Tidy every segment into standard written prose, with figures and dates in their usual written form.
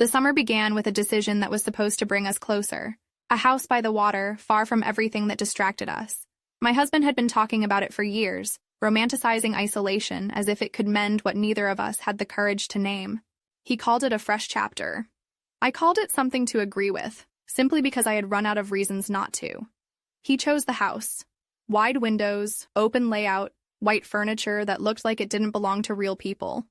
The summer began with a decision that was supposed to bring us closer. A house by the water, far from everything that distracted us. My husband had been talking about it for years, romanticizing isolation as if it could mend what neither of us had the courage to name. He called it a fresh chapter. I called it something to agree with, simply because I had run out of reasons not to. He chose the house. Wide windows, open layout, white furniture that looked like it didn't belong to real people.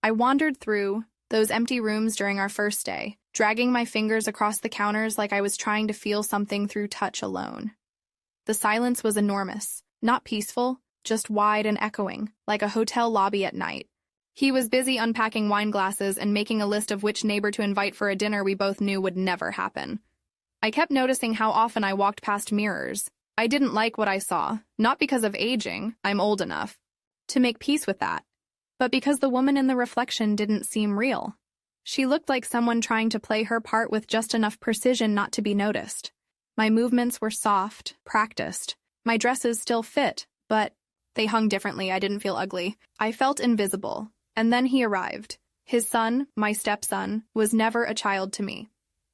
I wandered through those empty rooms during our first day, dragging my fingers across the counters like I was trying to feel something through touch alone. The silence was enormous, not peaceful, just wide and echoing, like a hotel lobby at night. He was busy unpacking wine glasses and making a list of which neighbor to invite for a dinner we both knew would never happen. I kept noticing how often I walked past mirrors. I didn't like what I saw, not because of aging, I'm old enough to make peace with that, but because the woman in the reflection didn't seem real. She looked like someone trying to play her part with just enough precision not to be noticed. My movements were soft, practiced. My dresses still fit, but they hung differently. I didn't feel ugly. I felt invisible. And then he arrived. His son, my stepson, was never a child to me.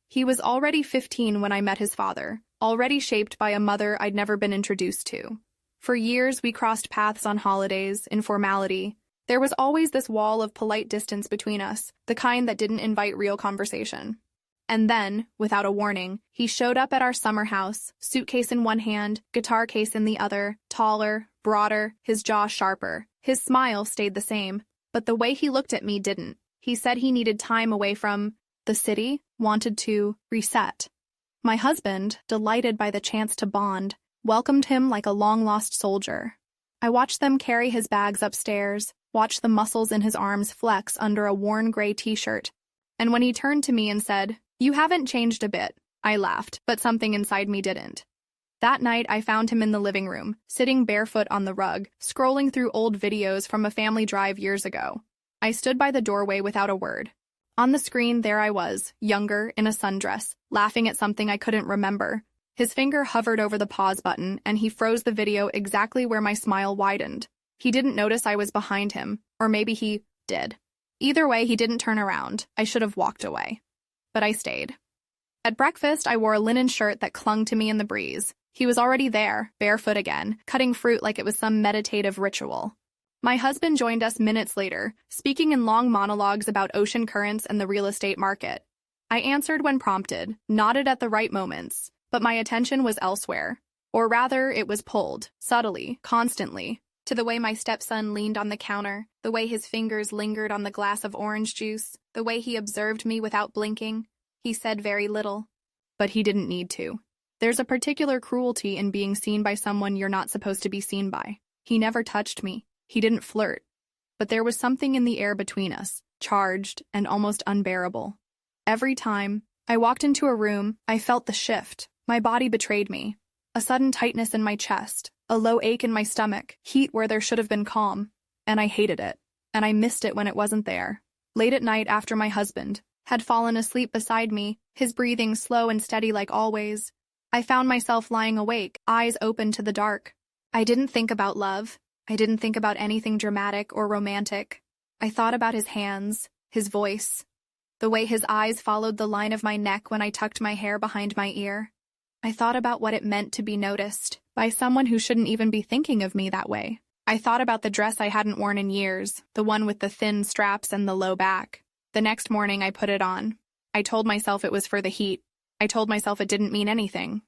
He was already 15 when I met his father, already shaped by a mother I'd never been introduced to. For years, we crossed paths on holidays, in formality. There was always this wall of polite distance between us, the kind that didn't invite real conversation. And then, without a warning, he showed up at our summer house, suitcase in one hand, guitar case in the other, taller, broader, his jaw sharper. His smile stayed the same, but the way he looked at me didn't. He said he needed time away from the city, wanted to reset. My husband, delighted by the chance to bond, welcomed him like a long-lost soldier. I watched them carry his bags upstairs, watched the muscles in his arms flex under a worn gray t-shirt. And when he turned to me and said, "You haven't changed a bit," I laughed, but something inside me didn't. That night, I found him in the living room, sitting barefoot on the rug, scrolling through old videos from a family drive years ago. I stood by the doorway without a word. On the screen, there I was, younger, in a sundress, laughing at something I couldn't remember. His finger hovered over the pause button, and he froze the video exactly where my smile widened. He didn't notice I was behind him, or maybe he did. Either way, he didn't turn around. I should have walked away. But I stayed. At breakfast, I wore a linen shirt that clung to me in the breeze. He was already there, barefoot again, cutting fruit like it was some meditative ritual. My husband joined us minutes later, speaking in long monologues about ocean currents and the real estate market. I answered when prompted, nodded at the right moments, but my attention was elsewhere. Or rather, it was pulled, subtly, constantly, to the way my stepson leaned on the counter, the way his fingers lingered on the glass of orange juice, the way he observed me without blinking. He said very little. But he didn't need to. There's a particular cruelty in being seen by someone you're not supposed to be seen by. He never touched me. He didn't flirt. But there was something in the air between us, charged and almost unbearable. Every time I walked into a room, I felt the shift. My body betrayed me. A sudden tightness in my chest, a low ache in my stomach, heat where there should have been calm. And I hated it. And I missed it when it wasn't there. Late at night after my husband had fallen asleep beside me, his breathing slow and steady like always, I found myself lying awake, eyes open to the dark. I didn't think about love. I didn't think about anything dramatic or romantic. I thought about his hands, his voice, the way his eyes followed the line of my neck when I tucked my hair behind my ear. I thought about what it meant to be noticed by someone who shouldn't even be thinking of me that way. I thought about the dress I hadn't worn in years, the one with the thin straps and the low back. The next morning, I put it on. I told myself it was for the heat. I told myself it didn't mean anything.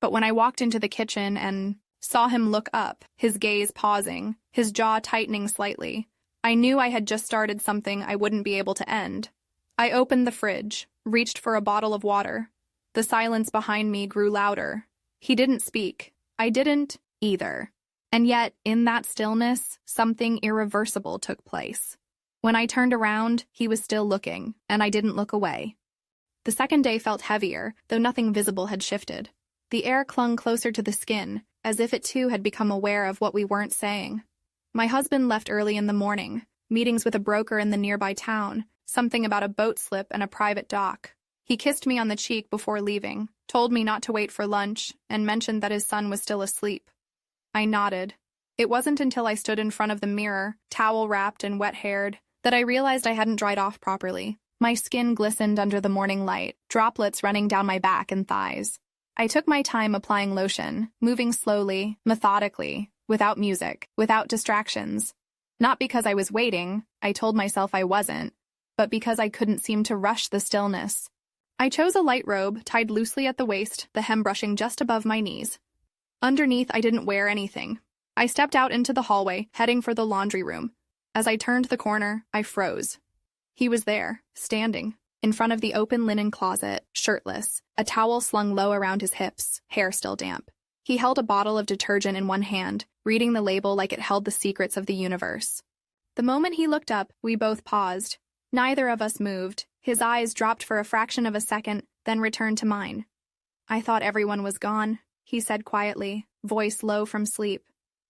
But when I walked into the kitchen and saw him look up, his gaze pausing, his jaw tightening slightly, I knew I had just started something I wouldn't be able to end. I opened the fridge, reached for a bottle of water. The silence behind me grew louder. He didn't speak. I didn't either. And yet, in that stillness, something irreversible took place. When I turned around, he was still looking, and I didn't look away. The second day felt heavier, though nothing visible had shifted. The air clung closer to the skin, as if it too had become aware of what we weren't saying. My husband left early in the morning, meetings with a broker in the nearby town, something about a boat slip and a private dock. He kissed me on the cheek before leaving, told me not to wait for lunch, and mentioned that his son was still asleep. I nodded. It wasn't until I stood in front of the mirror, towel-wrapped and wet-haired, that I realized I hadn't dried off properly. My skin glistened under the morning light, droplets running down my back and thighs. I took my time applying lotion, moving slowly, methodically, without music, without distractions. Not because I was waiting, I told myself I wasn't, but because I couldn't seem to rush the stillness. I chose a light robe, tied loosely at the waist, the hem brushing just above my knees. Underneath, I didn't wear anything. I stepped out into the hallway, heading for the laundry room. As I turned the corner, I froze. He was there, standing, in front of the open linen closet, shirtless, a towel slung low around his hips, hair still damp. He held a bottle of detergent in one hand, reading the label like it held the secrets of the universe. The moment he looked up, we both paused. Neither of us moved. His eyes dropped for a fraction of a second, then returned to mine. "I thought everyone was gone," he said quietly, voice low from sleep.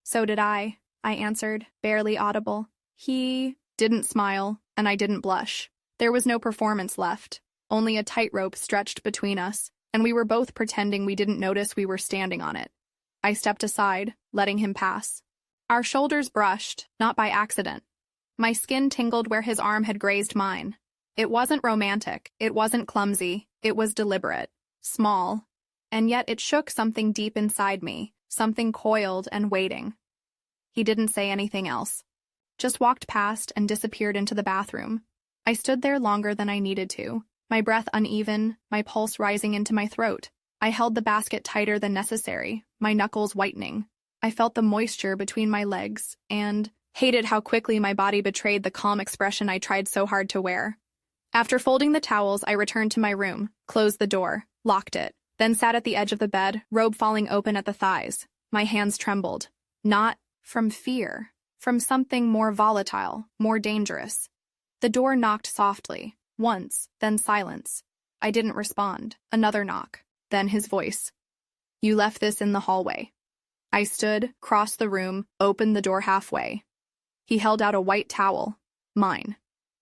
"So did I answered, barely audible. He didn't smile, and I didn't blush. There was no performance left, only a tightrope stretched between us, and we were both pretending we didn't notice we were standing on it. I stepped aside, letting him pass. Our shoulders brushed, not by accident. My skin tingled where his arm had grazed mine. It wasn't romantic, it wasn't clumsy, it was deliberate, small, and yet it shook something deep inside me, something coiled and waiting. He didn't say anything else. Just walked past and disappeared into the bathroom. I stood there longer than I needed to, my breath uneven, my pulse rising into my throat. I held the basket tighter than necessary, my knuckles whitening. I felt the moisture between my legs and hated how quickly my body betrayed the calm expression I tried so hard to wear. After folding the towels, I returned to my room, closed the door, locked it, then sat at the edge of the bed, robe falling open at the thighs. My hands trembled. Not from fear, from something more volatile, more dangerous. The door knocked softly, once, then silence. I didn't respond. Another knock, then his voice. "You left this in the hallway." I stood, crossed the room, opened the door halfway. He held out a white towel, mine.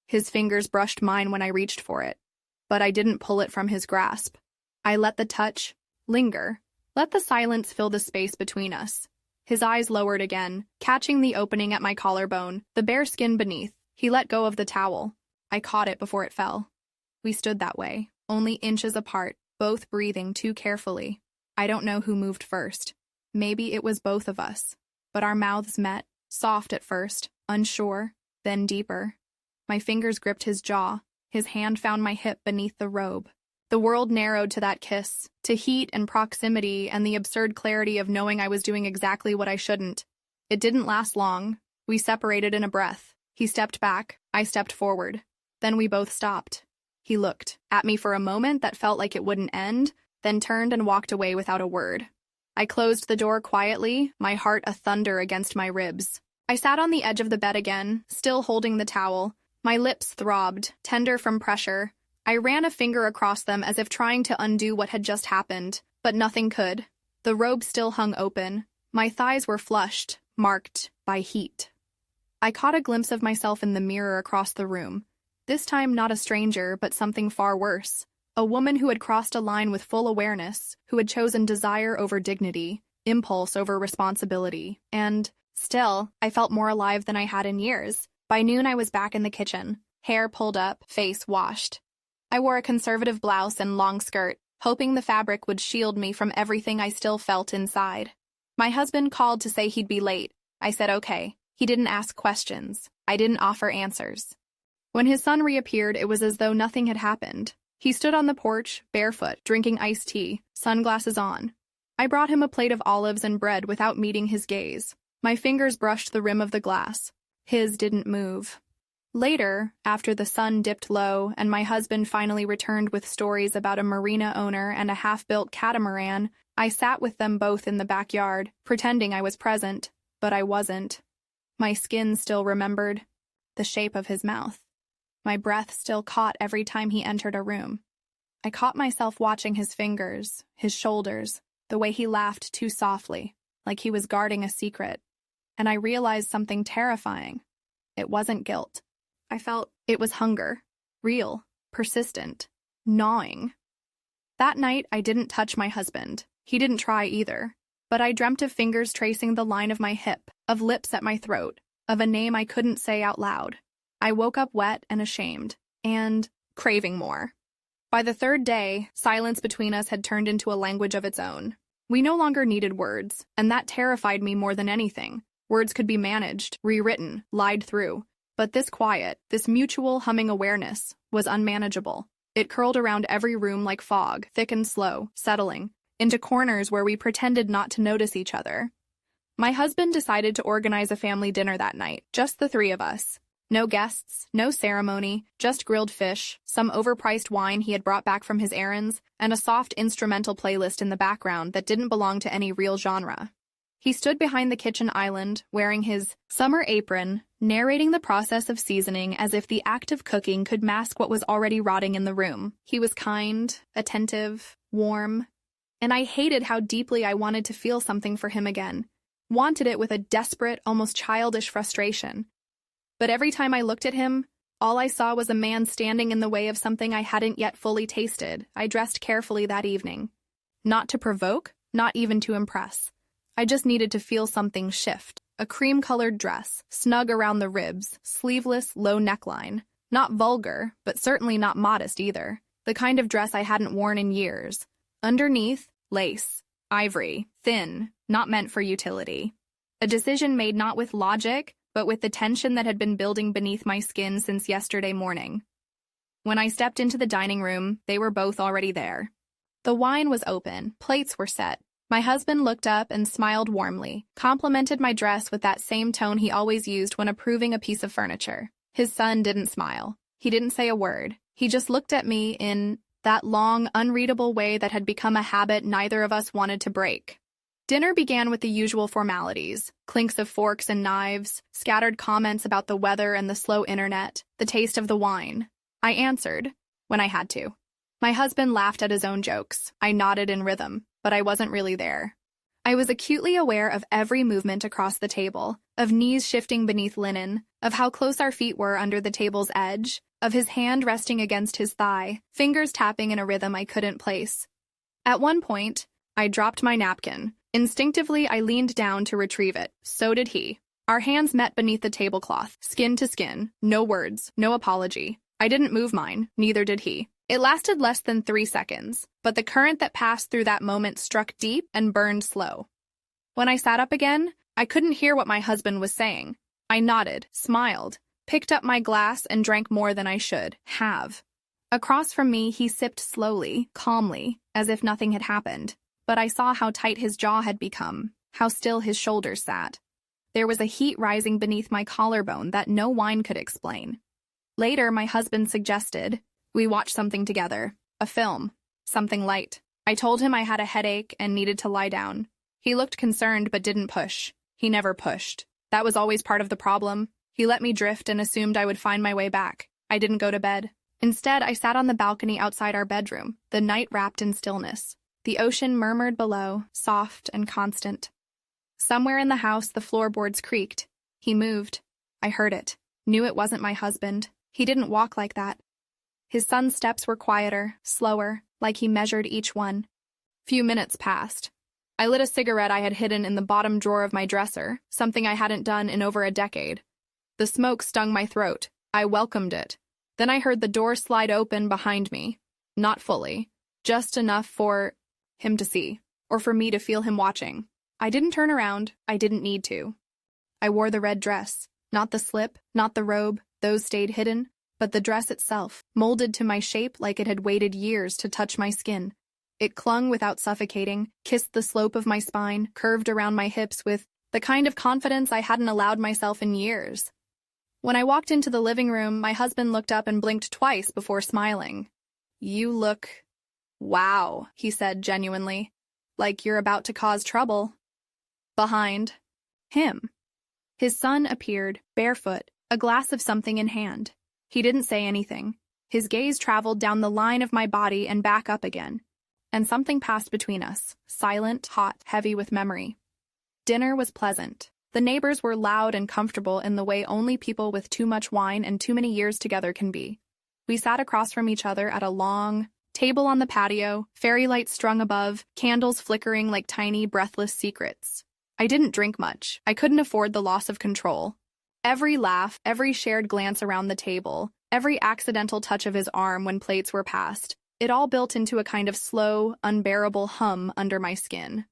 His fingers brushed mine when I reached for it, but I didn't pull it from his grasp. I let the touch linger, let the silence fill the space between us. His eyes lowered again, catching the opening at my collarbone, the bare skin beneath. He let go of the towel. I caught it before it fell. We stood that way, only inches apart, both breathing too carefully. I don't know who moved first. Maybe it was both of us. But our mouths met, soft at first, unsure, then deeper. My fingers gripped his jaw. His hand found my hip beneath the robe. The world narrowed to that kiss, to heat and proximity and the absurd clarity of knowing I was doing exactly what I shouldn't. It didn't last long. We separated in a breath. He stepped back, I stepped forward. Then we both stopped. He looked at me for a moment that felt like it wouldn't end, then turned and walked away without a word. I closed the door quietly, my heart a thunder against my ribs. I sat on the edge of the bed again, still holding the towel. My lips throbbed, tender from pressure. I ran a finger across them as if trying to undo what had just happened, but nothing could. The robe still hung open. My thighs were flushed, marked by heat. I caught a glimpse of myself in the mirror across the room. This time not a stranger, but something far worse. A woman who had crossed a line with full awareness, who had chosen desire over dignity, impulse over responsibility, and, still, I felt more alive than I had in years. By noon I was back in the kitchen, hair pulled up, face washed. I wore a conservative blouse and long skirt, hoping the fabric would shield me from everything I still felt inside. My husband called to say he'd be late. I said okay. He didn't ask questions. I didn't offer answers. When his son reappeared, it was as though nothing had happened. He stood on the porch, barefoot, drinking iced tea, sunglasses on. I brought him a plate of olives and bread without meeting his gaze. My fingers brushed the rim of the glass. His didn't move. Later, after the sun dipped low and my husband finally returned with stories about a marina owner and a half-built catamaran, I sat with them both in the backyard, pretending I was present, but I wasn't. My skin still remembered the shape of his mouth. My breath still caught every time he entered a room. I caught myself watching his fingers, his shoulders, the way he laughed too softly, like he was guarding a secret. And I realized something terrifying. It wasn't guilt. I felt it was hunger, real, persistent, gnawing. That night, I didn't touch my husband. He didn't try either. But I dreamt of fingers tracing the line of my hip, of lips at my throat, of a name I couldn't say out loud. I woke up wet and ashamed, and craving more. By the third day, silence between us had turned into a language of its own. We no longer needed words, and that terrified me more than anything. Words could be managed, rewritten, lied through. But this quiet, this mutual humming awareness, was unmanageable. It curled around every room like fog, thick and slow, settling into corners where we pretended not to notice each other. My husband decided to organize a family dinner that night, just the three of us. No guests, no ceremony, just grilled fish, some overpriced wine he had brought back from his errands, and a soft instrumental playlist in the background that didn't belong to any real genre. He stood behind the kitchen island, wearing his summer apron, narrating the process of seasoning as if the act of cooking could mask what was already rotting in the room. He was kind, attentive, warm, and I hated how deeply I wanted to feel something for him again. Wanted it with a desperate, almost childish frustration. But every time I looked at him, all I saw was a man standing in the way of something I hadn't yet fully tasted. I dressed carefully that evening. Not to provoke, not even to impress. I just needed to feel something shift. A cream-colored dress, snug around the ribs, sleeveless, low neckline. Not vulgar, but certainly not modest either. The kind of dress I hadn't worn in years. Underneath, lace, ivory, thin, not meant for utility. A decision made not with logic, but with the tension that had been building beneath my skin since yesterday morning. When I stepped into the dining room, they were both already there. The wine was open, plates were set. My husband looked up and smiled warmly, complimented my dress with that same tone he always used when approving a piece of furniture. His son didn't smile. He didn't say a word. He just looked at me in that long, unreadable way that had become a habit neither of us wanted to break. Dinner began with the usual formalities, clinks of forks and knives, scattered comments about the weather and the slow internet, the taste of the wine. I answered, when I had to. My husband laughed at his own jokes. I nodded in rhythm, but I wasn't really there. I was acutely aware of every movement across the table, of knees shifting beneath linen, of how close our feet were under the table's edge, of his hand resting against his thigh, fingers tapping in a rhythm I couldn't place. At one point, I dropped my napkin. Instinctively, I leaned down to retrieve it. So did he. Our hands met beneath the tablecloth, skin to skin. No words, no apology. I didn't move mine, neither did he. It lasted less than 3 seconds, but the current that passed through that moment struck deep and burned slow. When I sat up again, I couldn't hear what my husband was saying. I nodded, smiled, picked up my glass and drank more than I should have. Across from me, he sipped slowly, calmly, as if nothing had happened. But I saw how tight his jaw had become, how still his shoulders sat. There was a heat rising beneath my collarbone that no wine could explain. Later, my husband suggested we watch something together, a film, something light. I told him I had a headache and needed to lie down. He looked concerned but didn't push. He never pushed. That was always part of the problem. He let me drift and assumed I would find my way back. I didn't go to bed. Instead, I sat on the balcony outside our bedroom, the night wrapped in stillness. The ocean murmured below, soft and constant. Somewhere in the house, the floorboards creaked. He moved. I heard it. Knew it wasn't my husband. He didn't walk like that. His son's steps were quieter, slower, like he measured each one. Few minutes passed. I lit a cigarette I had hidden in the bottom drawer of my dresser, something I hadn't done in over a decade. The smoke stung my throat. I welcomed it. Then I heard the door slide open behind me. Not fully. Just enough for him to see, or for me to feel him watching. I didn't turn around. I didn't need to. I wore the red dress. Not the slip, not the robe, those stayed hidden, but the dress itself, molded to my shape like it had waited years to touch my skin. It clung without suffocating, kissed the slope of my spine, curved around my hips with the kind of confidence I hadn't allowed myself in years. When I walked into the living room, my husband looked up and blinked twice before smiling. "You look... wow," he said genuinely. "Like you're about to cause trouble." Behind him, his son appeared, barefoot, a glass of something in hand. He didn't say anything. His gaze traveled down the line of my body and back up again. And something passed between us, silent, hot, heavy with memory. Dinner was pleasant. The neighbors were loud and comfortable in the way only people with too much wine and too many years together can be. We sat across from each other at a long table on the patio, fairy lights strung above, candles flickering like tiny, breathless secrets. I didn't drink much. I couldn't afford the loss of control. Every laugh, every shared glance around the table, every accidental touch of his arm when plates were passed. It all built into a kind of slow, unbearable hum under my skin.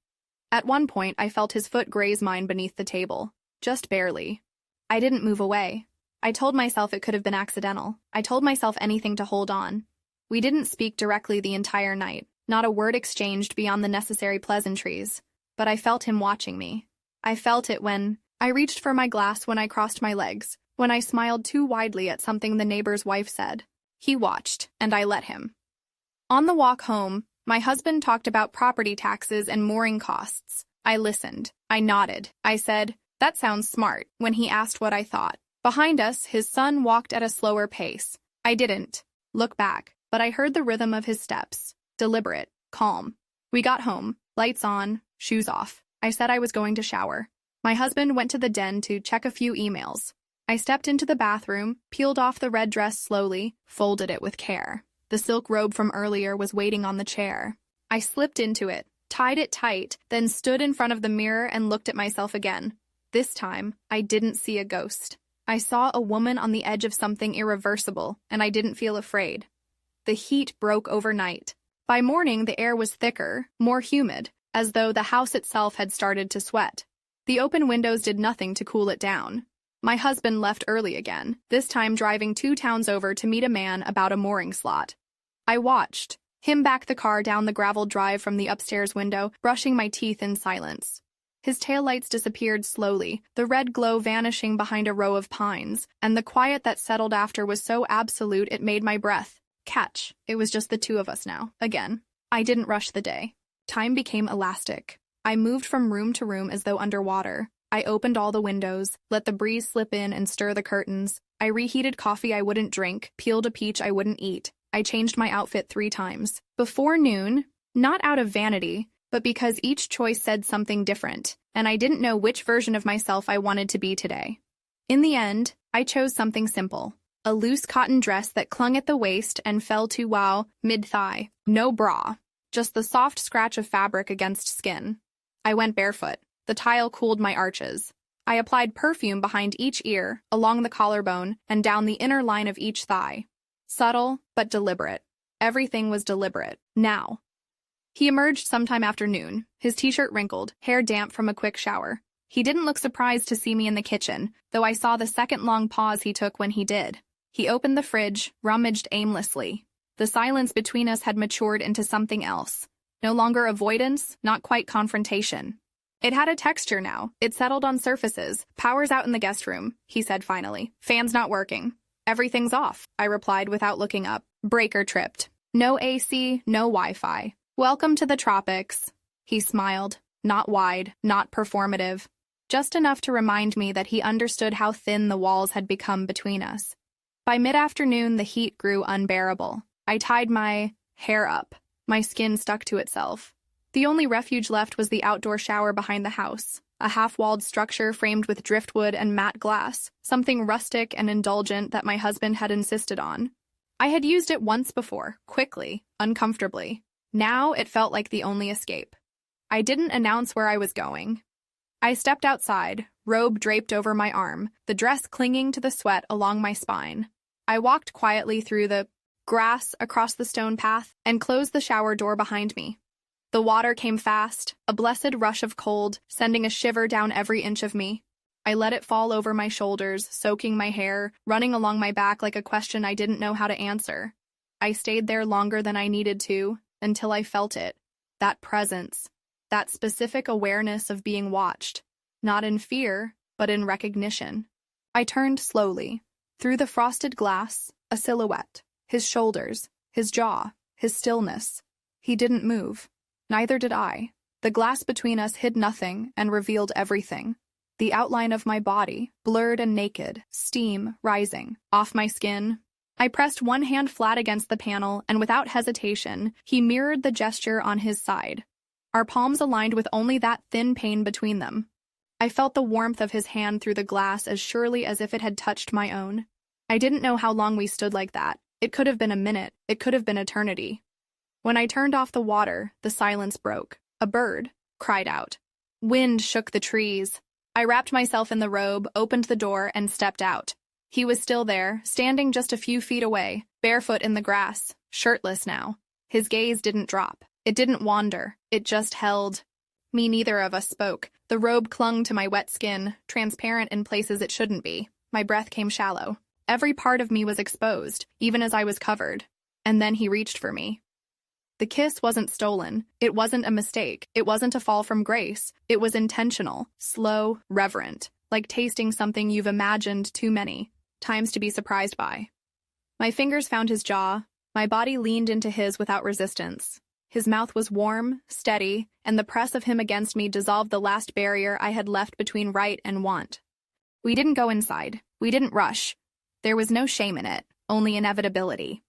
At one point, I felt his foot graze mine beneath the table. Just barely. I didn't move away. I told myself it could have been accidental. I told myself anything to hold on. We didn't speak directly the entire night, not a word exchanged beyond the necessary pleasantries, but I felt him watching me. I felt it when I reached for my glass, when I crossed my legs, when I smiled too widely at something the neighbor's wife said. He watched, and I let him. On the walk home, my husband talked about property taxes and mooring costs. I listened. I nodded. I said, "That sounds smart," when he asked what I thought. Behind us, his son walked at a slower pace. I didn't look back, but I heard the rhythm of his steps. Deliberate, calm. We got home, lights on, shoes off. I said I was going to shower. My husband went to the den to check a few emails. I stepped into the bathroom, peeled off the red dress slowly, folded it with care. The silk robe from earlier was waiting on the chair. I slipped into it, tied it tight, then stood in front of the mirror and looked at myself again. This time, I didn't see a ghost. I saw a woman on the edge of something irreversible, and I didn't feel afraid. The heat broke overnight. By morning, the air was thicker, more humid, as though the house itself had started to sweat. The open windows did nothing to cool it down. My husband left early again, this time driving 2 towns over to meet a man about a mooring slot. I watched him back the car down the graveled drive from the upstairs window, brushing my teeth in silence. His taillights disappeared slowly, the red glow vanishing behind a row of pines, and the quiet that settled after was so absolute it made my breath catch. It was just the two of us now, again. I didn't rush the day. Time became elastic. I moved from room to room as though underwater. I opened all the windows, let the breeze slip in and stir the curtains. I reheated coffee I wouldn't drink, peeled a peach I wouldn't eat. I changed my outfit 3 times. Before noon, not out of vanity, but because each choice said something different, and I didn't know which version of myself I wanted to be today. In the end, I chose something simple. A loose cotton dress that clung at the waist and fell to mid-thigh. No bra, just the soft scratch of fabric against skin. I went barefoot. The tile cooled my arches. I applied perfume behind each ear, along the collarbone, and down the inner line of each thigh. Subtle, but deliberate. Everything was deliberate. Now. He emerged sometime after noon, his t-shirt wrinkled, hair damp from a quick shower. He didn't look surprised to see me in the kitchen, though I saw the second-long pause he took when he did. He opened the fridge, rummaged aimlessly. The silence between us had matured into something else. No longer avoidance, not quite confrontation. It had a texture now. It settled on surfaces. "Power's out in the guest room," he said finally. "Fan's not working." "Everything's off," I replied without looking up. "Breaker tripped. No AC, no Wi-Fi. Welcome to the tropics." He smiled. Not wide, not performative. Just enough to remind me that he understood how thin the walls had become between us. By mid-afternoon, the heat grew unbearable. I tied my hair up. My skin stuck to itself. The only refuge left was the outdoor shower behind the house, a half-walled structure framed with driftwood and matte glass, something rustic and indulgent that my husband had insisted on. I had used it once before, quickly, uncomfortably. Now it felt like the only escape. I didn't announce where I was going. I stepped outside, robe draped over my arm, the dress clinging to the sweat along my spine. I walked quietly through the grass across the stone path and closed the shower door behind me. The water came fast, a blessed rush of cold, sending a shiver down every inch of me. I let it fall over my shoulders, soaking my hair, running along my back like a question I didn't know how to answer. I stayed there longer than I needed to, until I felt it. That presence. That specific awareness of being watched. Not in fear, but in recognition. I turned slowly. Through the frosted glass, a silhouette. His shoulders, his jaw, his stillness. He didn't move. Neither did I. The glass between us hid nothing and revealed everything. The outline of my body, blurred and naked, steam rising off my skin. I pressed one hand flat against the panel, and without hesitation, he mirrored the gesture on his side. Our palms aligned with only that thin pane between them. I felt the warmth of his hand through the glass as surely as if it had touched my own. I didn't know how long we stood like that. It could have been a minute. It could have been eternity. When I turned off the water, the silence broke. A bird cried out. Wind shook the trees. I wrapped myself in the robe, opened the door, and stepped out. He was still there, standing just a few feet away, barefoot in the grass, shirtless now. His gaze didn't drop. It didn't wander. It just held. Me, neither of us spoke. The robe clung to my wet skin, transparent in places it shouldn't be. My breath came shallow. Every part of me was exposed, even as I was covered. And then he reached for me. The kiss wasn't stolen. It wasn't a mistake. It wasn't a fall from grace. It was intentional, slow, reverent, like tasting something you've imagined too many times to be surprised by. My fingers found his jaw. My body leaned into his without resistance. His mouth was warm, steady, and the press of him against me dissolved the last barrier I had left between right and want. We didn't go inside. We didn't rush. There was no shame in it, only inevitability.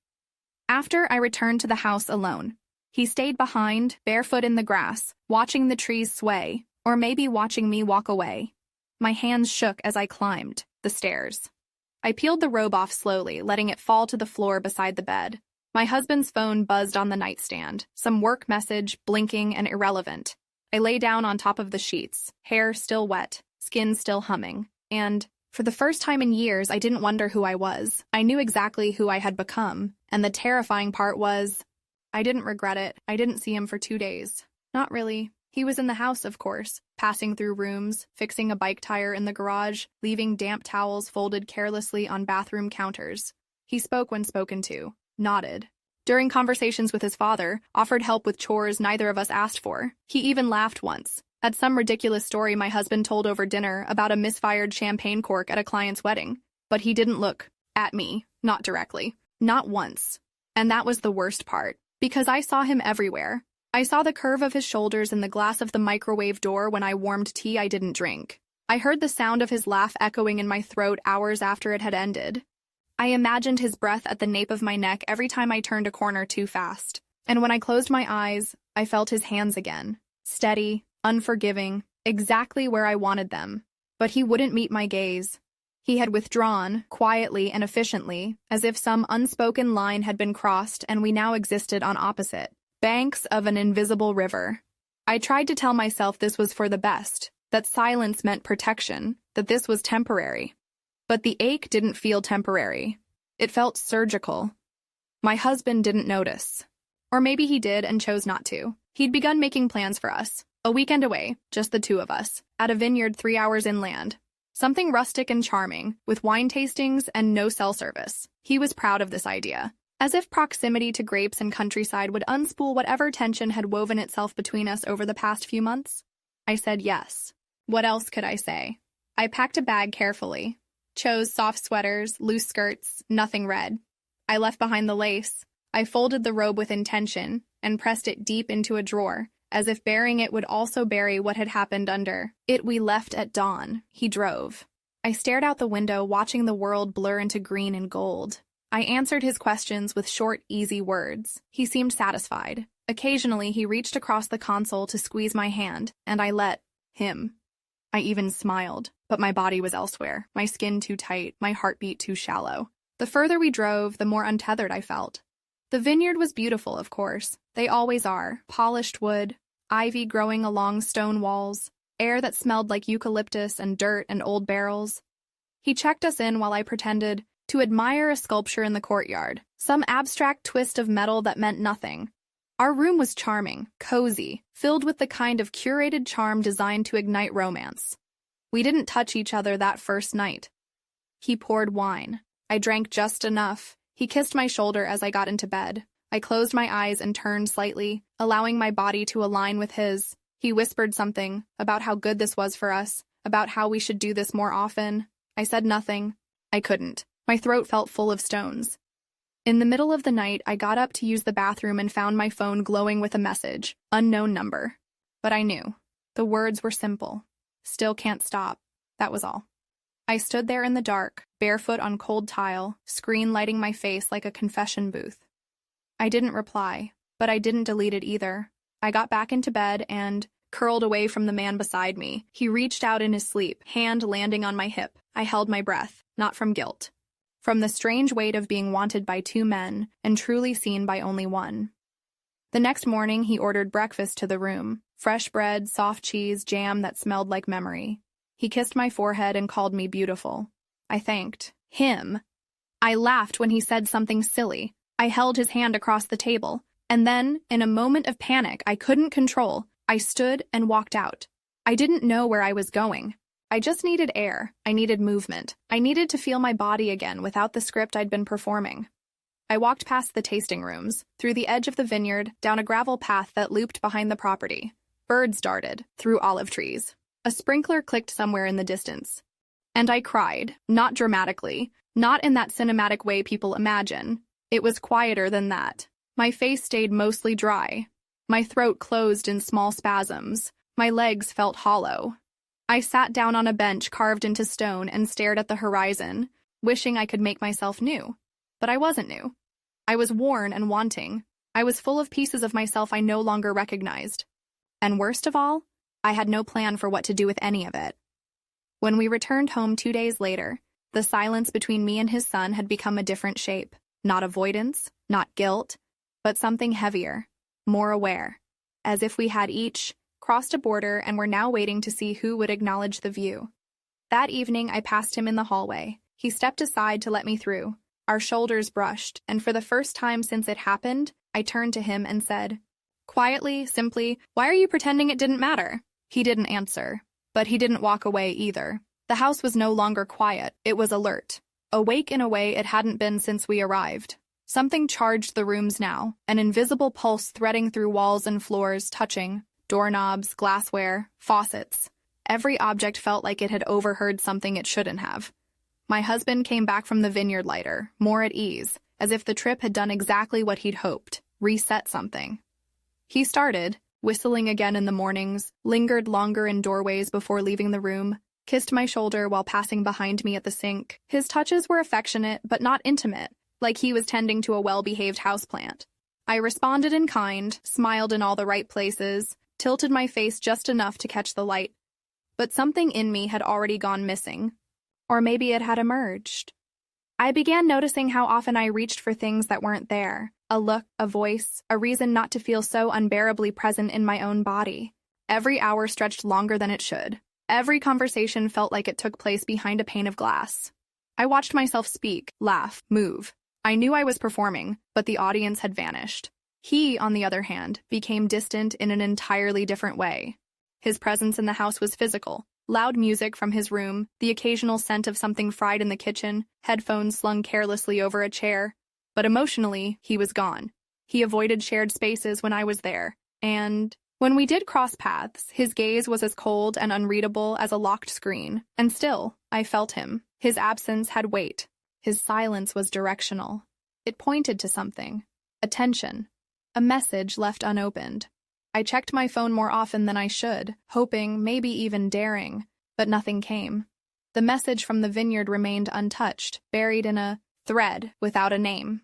After I returned to the house alone, he stayed behind, barefoot in the grass, watching the trees sway, or maybe watching me walk away. My hands shook as I climbed the stairs. I peeled the robe off slowly, letting it fall to the floor beside the bed. My husband's phone buzzed on the nightstand, some work message, blinking and irrelevant. I lay down on top of the sheets, hair still wet, skin still humming, and for the first time in years, I didn't wonder who I was. I knew exactly who I had become, and the terrifying part was, I didn't regret it. I didn't see him for 2 days. Not really. He was in the house, of course, passing through rooms, fixing a bike tire in the garage, leaving damp towels folded carelessly on bathroom counters. He spoke when spoken to, nodded. During conversations with his father, offered help with chores neither of us asked for. He even laughed once at some ridiculous story my husband told over dinner about a misfired champagne cork at a client's wedding. But he didn't look at me, not directly, not once. And that was the worst part, because I saw him everywhere. I saw the curve of his shoulders in the glass of the microwave door when I warmed tea I didn't drink. I heard the sound of his laugh echoing in my throat hours after it had ended. I imagined his breath at the nape of my neck every time I turned a corner too fast. And when I closed my eyes, I felt his hands again. Steady, unforgiving, exactly where I wanted them. But he wouldn't meet my gaze. He had withdrawn, quietly and efficiently, as if some unspoken line had been crossed and we now existed on opposite banks of an invisible river. I tried to tell myself this was for the best, that silence meant protection, that this was temporary. But the ache didn't feel temporary. It felt surgical. My husband didn't notice. Or maybe he did and chose not to. He'd begun making plans for us. A weekend away, just the two of us, at a vineyard 3 hours inland. Something rustic and charming, with wine tastings and no cell service. He was proud of this idea. As if proximity to grapes and countryside would unspool whatever tension had woven itself between us over the past few months. I said yes. What else could I say? I packed a bag carefully. Chose soft sweaters, loose skirts, nothing red. I left behind the lace. I folded the robe with intention and pressed it deep into a drawer, as if burying it would also bury what had happened under it. We left at dawn. He drove. I stared out the window, watching the world blur into green and gold. I answered his questions with short, easy words. He seemed satisfied. Occasionally, he reached across the console to squeeze my hand, and I let him. I even smiled, but my body was elsewhere, my skin too tight, my heartbeat too shallow. The further we drove, the more untethered I felt. The vineyard was beautiful, of course. They always are. Polished wood, ivy growing along stone walls, air that smelled like eucalyptus and dirt and old barrels. He checked us in while I pretended to admire a sculpture in the courtyard, some abstract twist of metal that meant nothing. Our room was charming, cozy, filled with the kind of curated charm designed to ignite romance. We didn't touch each other that first night. He poured wine. I drank just enough. He kissed my shoulder as I got into bed. I closed my eyes and turned slightly, allowing my body to align with his. He whispered something about how good this was for us, about how we should do this more often. I said nothing. I couldn't. My throat felt full of stones. In the middle of the night, I got up to use the bathroom and found my phone glowing with a message, unknown number. But I knew. The words were simple. Still can't stop. That was all. I stood there in the dark, barefoot on cold tile, screen lighting my face like a confession booth. I didn't reply, but I didn't delete it either. I got back into bed and curled away from the man beside me. He reached out in his sleep, hand landing on my hip. I held my breath, not from guilt. From the strange weight of being wanted by 2 men and truly seen by only one. The next morning, he ordered breakfast to the room. Fresh bread, soft cheese, jam that smelled like memory. He kissed my forehead and called me beautiful. I thanked Him. I laughed when he said something silly. I held his hand across the table, and then, in a moment of panic I couldn't control, I stood and walked out. I didn't know where I was going. I just needed air. I needed movement. I needed to feel my body again without the script I'd been performing. I walked past the tasting rooms, through the edge of the vineyard, down a gravel path that looped behind the property. Birds darted through olive trees. A sprinkler clicked somewhere in the distance. And I cried, not dramatically, not in that cinematic way people imagine. It was quieter than that. My face stayed mostly dry. My throat closed in small spasms. My legs felt hollow. I sat down on a bench carved into stone and stared at the horizon, wishing I could make myself new. But I wasn't new. I was worn and wanting. I was full of pieces of myself I no longer recognized. And worst of all, I had no plan for what to do with any of it. When we returned home 2 days later, the silence between me and his son had become a different shape. Not avoidance, not guilt, but something heavier, more aware. As if we had each crossed a border and were now waiting to see who would acknowledge the view. That evening, I passed him in the hallway. He stepped aside to let me through. Our shoulders brushed, and for the first time since it happened, I turned to him and said, quietly, simply, "Why are you pretending it didn't matter?" He didn't answer, but he didn't walk away either. The house was no longer quiet, it was alert. Awake in a way it hadn't been since we arrived. Something charged the rooms now, an invisible pulse threading through walls and floors, touching doorknobs, glassware, faucets. Every object felt like it had overheard something it shouldn't have. My husband came back from the vineyard lighter, more at ease, as if the trip had done exactly what he'd hoped, reset something. He started, whistling again in the mornings, lingered longer in doorways before leaving the room, kissed my shoulder while passing behind me at the sink. His touches were affectionate but not intimate, like he was tending to a well-behaved houseplant. I responded in kind, smiled in all the right places, tilted my face just enough to catch the light. But something in me had already gone missing. Or maybe it had emerged. I began noticing how often I reached for things that weren't there. A look, a voice, a reason not to feel so unbearably present in my own body. Every hour stretched longer than it should. Every conversation felt like it took place behind a pane of glass. I watched myself speak, laugh, move. I knew I was performing, but the audience had vanished. He, on the other hand, became distant in an entirely different way. His presence in the house was physical. Loud music from his room, the occasional scent of something fried in the kitchen, headphones slung carelessly over a chair. But emotionally, he was gone. He avoided shared spaces when I was there, and when we did cross paths, his gaze was as cold and unreadable as a locked screen. And still, I felt him. His absence had weight. His silence was directional. It pointed to something. Attention. A message left unopened. I checked my phone more often than I should, hoping, maybe even daring, but nothing came. The message from the vineyard remained untouched, buried in a thread without a name.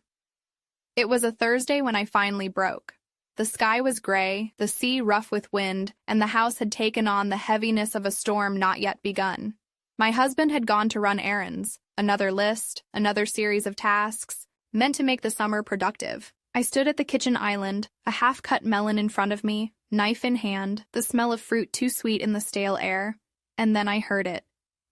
It was a Thursday when I finally broke. The sky was gray, the sea rough with wind, and the house had taken on the heaviness of a storm not yet begun. My husband had gone to run errands, another list, another series of tasks, meant to make the summer productive. I stood at the kitchen island, a half-cut melon in front of me, knife in hand, the smell of fruit too sweet in the stale air. And then I heard it.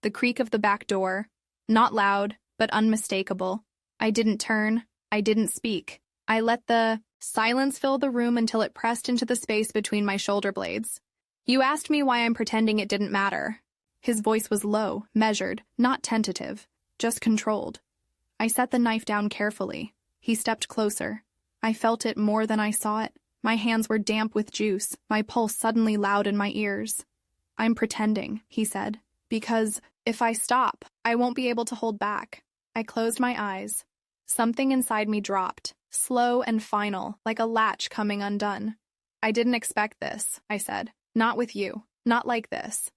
The creak of the back door. Not loud, but unmistakable. I didn't turn. I didn't speak. I let the silence fill the room until it pressed into the space between my shoulder blades. "You asked me why I'm pretending it didn't matter." His voice was low, measured, not tentative, just controlled. I set the knife down carefully. He stepped closer. I felt it more than I saw it. My hands were damp with juice, my pulse suddenly loud in my ears. "I'm pretending," he said, "because if I stop, I won't be able to hold back." I closed my eyes. Something inside me dropped, slow and final, like a latch coming undone. "I didn't expect this," I said. "Not with you. Not like this."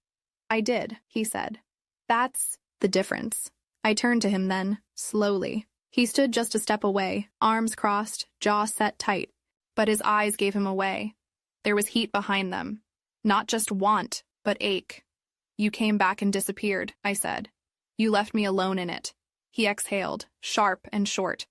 "I did," he said. "That's the difference." I turned to him then, slowly. He stood just a step away, arms crossed, jaw set tight, but his eyes gave him away. There was heat behind them. Not just want, but ache. "You came back and disappeared," I said. "You left me alone in it." He exhaled, sharp and short.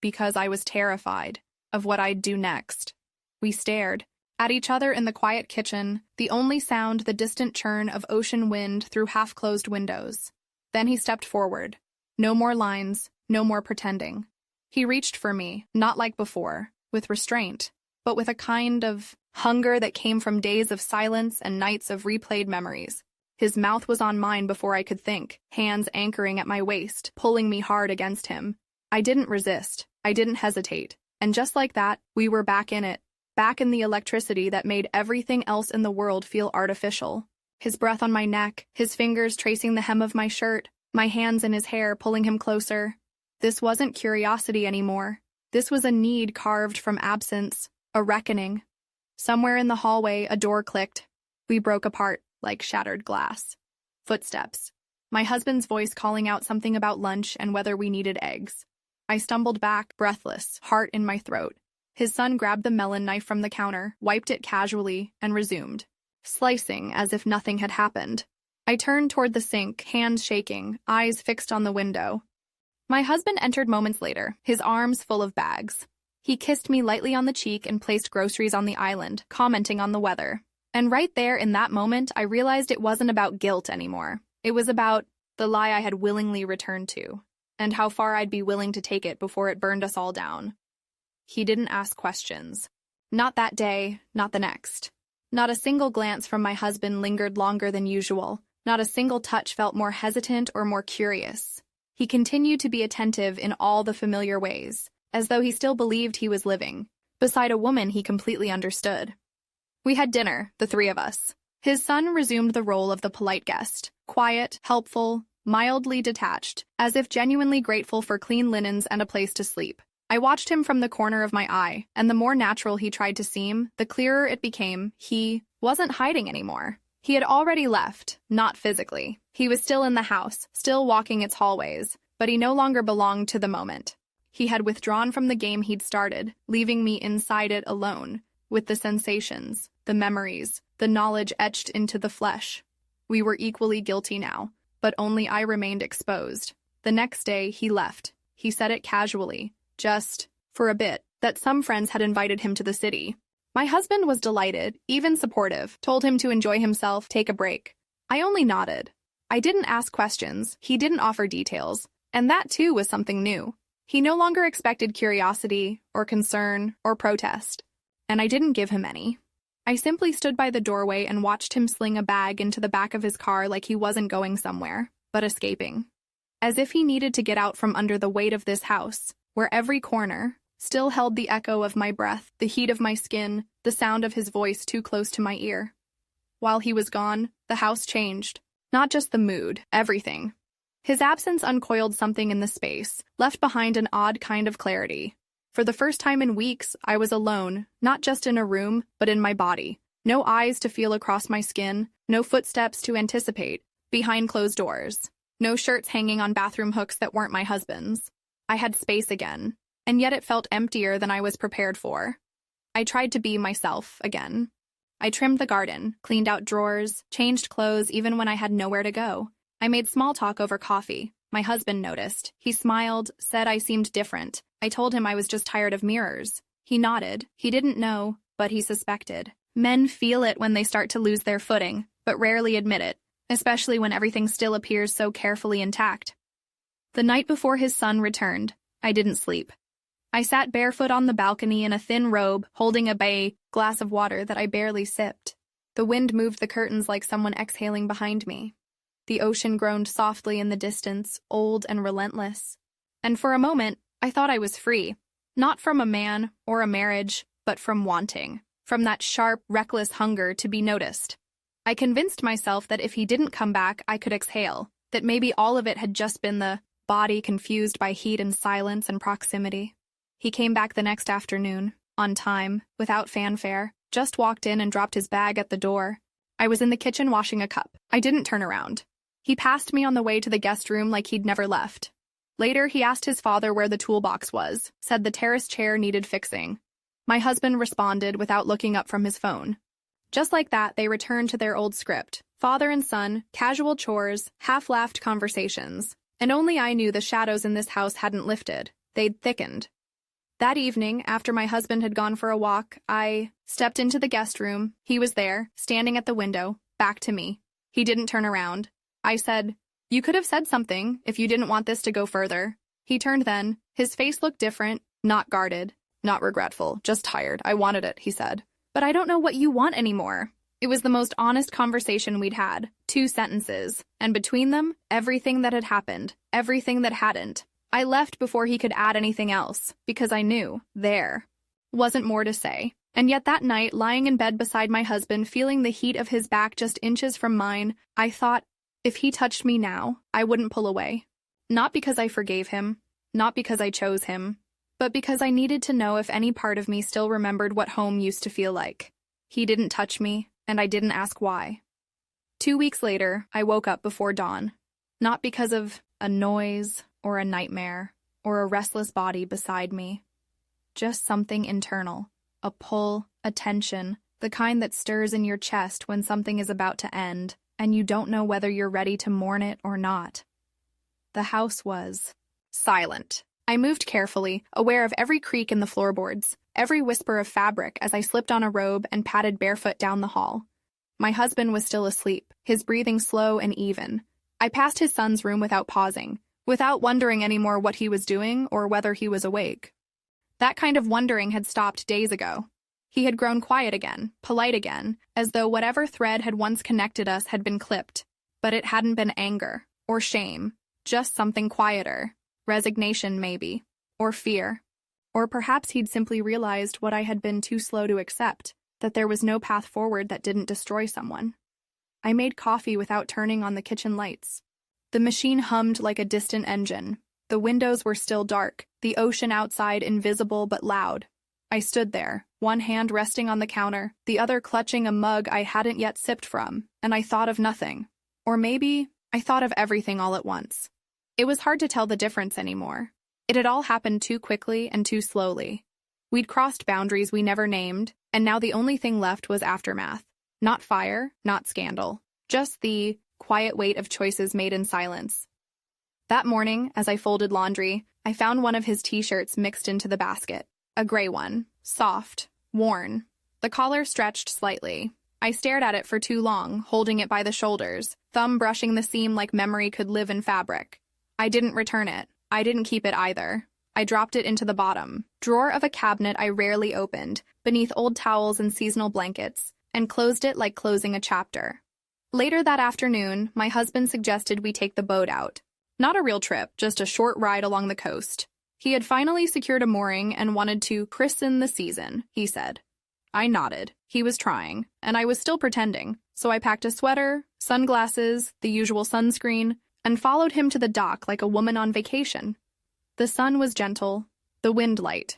"Because I was terrified of what I'd do next." We stared at each other in the quiet kitchen, the only sound the distant churn of ocean wind through half-closed windows. Then he stepped forward. No more lines, no more pretending. He reached for me, not like before, with restraint, but with a kind of hunger that came from days of silence and nights of replayed memories. His mouth was on mine before I could think, hands anchoring at my waist, pulling me hard against him. I didn't resist. I didn't hesitate. And just like that, we were back in it, back in the electricity that made everything else in the world feel artificial. His breath on my neck, his fingers tracing the hem of my shirt, my hands in his hair pulling him closer. This wasn't curiosity anymore. This was a need carved from absence, a reckoning. Somewhere in the hallway, a door clicked. We broke apart like shattered glass. Footsteps. My husband's voice calling out something about lunch and whether we needed eggs. I stumbled back, breathless, heart in my throat. His son grabbed the melon knife from the counter, wiped it casually, and resumed, slicing as if nothing had happened. I turned toward the sink, hands shaking, eyes fixed on the window. My husband entered moments later, his arms full of bags. He kissed me lightly on the cheek and placed groceries on the island, commenting on the weather. And right there in that moment, I realized it wasn't about guilt anymore. It was about the lie I had willingly returned to, and how far I'd be willing to take it before it burned us all down. He didn't ask questions. Not that day, not the next. Not a single glance from my husband lingered longer than usual. Not a single touch felt more hesitant or more curious. He continued to be attentive in all the familiar ways, as though he still believed he was living, beside a woman he completely understood. We had dinner, the three of us. His son resumed the role of the polite guest, quiet, helpful, mildly detached, as if genuinely grateful for clean linens and a place to sleep. I watched him from the corner of my eye, and the more natural he tried to seem, the clearer it became he wasn't hiding anymore. He had already left, not physically. He was still in the house, still walking its hallways, but he no longer belonged to the moment. He had withdrawn from the game he'd started, leaving me inside it alone, with the sensations, the memories, the knowledge etched into the flesh. We were equally guilty now, but only I remained exposed. The next day, he left. He said it casually, just, for a bit, that some friends had invited him to the city. My husband was delighted, even supportive, told him to enjoy himself, take a break. I only nodded. I didn't ask questions, he didn't offer details, and that too was something new. He no longer expected curiosity, or concern, or protest, and I didn't give him any. I simply stood by the doorway and watched him sling a bag into the back of his car like he wasn't going somewhere, but escaping. As if he needed to get out from under the weight of this house, where every corner still held the echo of my breath, the heat of my skin, the sound of his voice too close to my ear. While he was gone, the house changed. Not just the mood, everything. His absence uncoiled something in the space, left behind an odd kind of clarity. For the first time in weeks, I was alone, not just in a room, but in my body. No eyes to feel across my skin, no footsteps to anticipate, behind closed doors. No shirts hanging on bathroom hooks that weren't my husband's. I had space again, and yet it felt emptier than I was prepared for. I tried to be myself again. I trimmed the garden, cleaned out drawers, changed clothes even when I had nowhere to go. I made small talk over coffee. My husband noticed. He smiled, said I seemed different. I told him I was just tired of mirrors. He nodded. He didn't know, but he suspected. Men feel it when they start to lose their footing, but rarely admit it, especially when everything still appears so carefully intact. The night before his son returned, I didn't sleep. I sat barefoot on the balcony in a thin robe, holding a glass of water that I barely sipped. The wind moved the curtains like someone exhaling behind me. The ocean groaned softly in the distance, old and relentless. And for a moment, I thought I was free. Not from a man or a marriage, but from wanting. From that sharp, reckless hunger to be noticed. I convinced myself that if he didn't come back, I could exhale. That maybe all of it had just been the body confused by heat and silence and proximity. He came back the next afternoon, on time, without fanfare, just walked in and dropped his bag at the door. I was in the kitchen washing a cup. I didn't turn around. He passed me on the way to the guest room like he'd never left. Later, he asked his father where the toolbox was, said the terrace chair needed fixing. My husband responded without looking up from his phone. Just like that, they returned to their old script. Father and son, casual chores, half-laughed conversations. And only I knew the shadows in this house hadn't lifted. They'd thickened. That evening, after my husband had gone for a walk, I stepped into the guest room. He was there, standing at the window, back to me. He didn't turn around. I said, You could have said something if you didn't want this to go further. He turned then. His face looked different, not guarded, not regretful, just tired. I wanted it, he said. But I don't know what you want anymore. It was the most honest conversation we'd had. 2 sentences. And between them, everything that had happened, everything that hadn't. I left before he could add anything else, because I knew, there wasn't more to say. And yet that night, lying in bed beside my husband, feeling the heat of his back just inches from mine, I thought, if he touched me now, I wouldn't pull away. Not because I forgave him, not because I chose him, but because I needed to know if any part of me still remembered what home used to feel like. He didn't touch me, and I didn't ask why. 2 weeks later, I woke up before dawn. Not because of a noise, or a nightmare, or a restless body beside me. Just something internal. A pull, a tension, the kind that stirs in your chest when something is about to end, and you don't know whether you're ready to mourn it or not. The house was silent. I moved carefully, aware of every creak in the floorboards, every whisper of fabric as I slipped on a robe and padded barefoot down the hall. My husband was still asleep, his breathing slow and even. I passed his son's room without pausing, without wondering anymore what he was doing or whether he was awake. That kind of wondering had stopped days ago. He had grown quiet again, polite again, as though whatever thread had once connected us had been clipped. But it hadn't been anger, or shame, just something quieter. Resignation, maybe, or fear. Or perhaps he'd simply realized what I had been too slow to accept, that there was no path forward that didn't destroy someone. I made coffee without turning on the kitchen lights. The machine hummed like a distant engine. The windows were still dark, the ocean outside invisible but loud. I stood there, one hand resting on the counter, the other clutching a mug I hadn't yet sipped from, and I thought of nothing. Or maybe I thought of everything all at once. It was hard to tell the difference anymore. It had all happened too quickly and too slowly. We'd crossed boundaries we never named, and now the only thing left was aftermath. Not fire, not scandal. Just the quiet weight of choices made in silence. That morning, as I folded laundry, I found one of his t-shirts mixed into the basket. A gray one, soft, worn. The collar stretched slightly. I stared at it for too long, holding it by the shoulders, thumb brushing the seam like memory could live in fabric. I didn't return it. I didn't keep it either. I dropped it into the bottom drawer of a cabinet I rarely opened, beneath old towels and seasonal blankets, and closed it like closing a chapter. Later that afternoon, my husband suggested we take the boat out. Not a real trip, just a short ride along the coast. He had finally secured a mooring and wanted to christen the season, he said. I nodded. He was trying, and I was still pretending, so I packed a sweater, sunglasses, the usual sunscreen, and followed him to the dock like a woman on vacation. The sun was gentle, the wind light.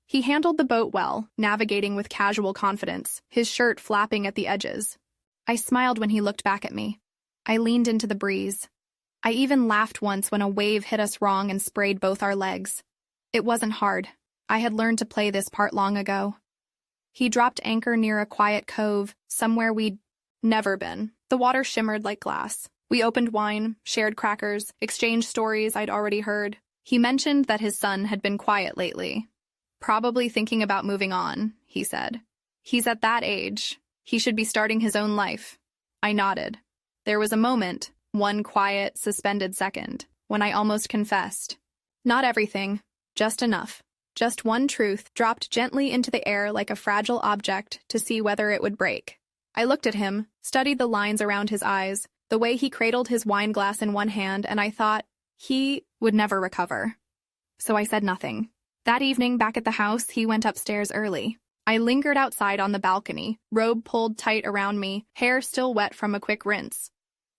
He handled the boat well, navigating with casual confidence, his shirt flapping at the edges. I smiled when he looked back at me. I leaned into the breeze. I even laughed once when a wave hit us wrong and sprayed both our legs. It wasn't hard. I had learned to play this part long ago. He dropped anchor near a quiet cove, somewhere we'd never been. The water shimmered like glass. We opened wine, shared crackers, exchanged stories I'd already heard. He mentioned that his son had been quiet lately. Probably thinking about moving on, he said. He's at that age. He should be starting his own life. I nodded. There was a moment, one quiet, suspended second, when I almost confessed. Not everything, just enough. Just one truth dropped gently into the air like a fragile object to see whether it would break. I looked at him, studied the lines around his eyes, the way he cradled his wine glass in one hand, and I thought, he would never recover. So I said nothing. That evening, back at the house, he went upstairs early. I lingered outside on the balcony, robe pulled tight around me, hair still wet from a quick rinse.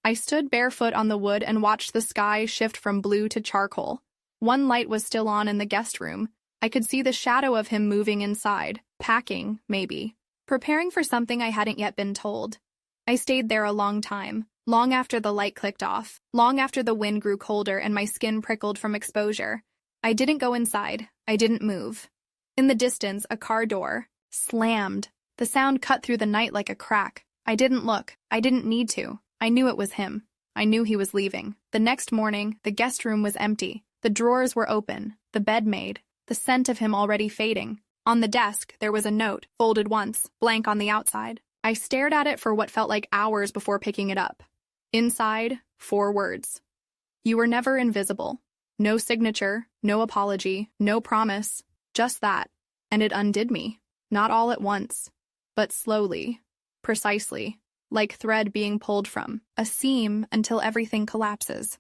I stood barefoot on the wood and watched the sky shift from blue to charcoal. One light was still on in the guest room. I could see the shadow of him moving inside, packing, maybe, preparing for something I hadn't yet been told. I stayed there a long time, long after the light clicked off, long after the wind grew colder and my skin prickled from exposure. I didn't go inside. I didn't move. In the distance, a car door slammed. The sound cut through the night like a crack. I didn't look. I didn't need to. I knew it was him. I knew he was leaving. The next morning, the guest room was empty. The drawers were open, the bed made, the scent of him already fading. On the desk, there was a note, folded once, blank on the outside. I stared at it for what felt like hours before picking it up. Inside, 4 words. You were never invisible. No signature, no apology, no promise, just that. And it undid me. Not all at once, but slowly, precisely, like thread being pulled from a seam until everything collapses.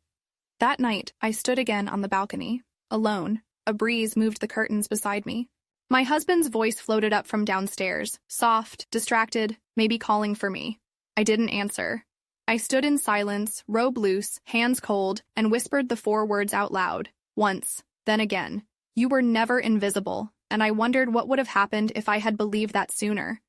That night, I stood again on the balcony, alone. A breeze moved the curtains beside me. My husband's voice floated up from downstairs, soft, distracted, maybe calling for me. I didn't answer. I stood in silence, robe loose, hands cold, and whispered the 4 words out loud. Once, then again. You were never invisible, and I wondered what would have happened if I had believed that sooner.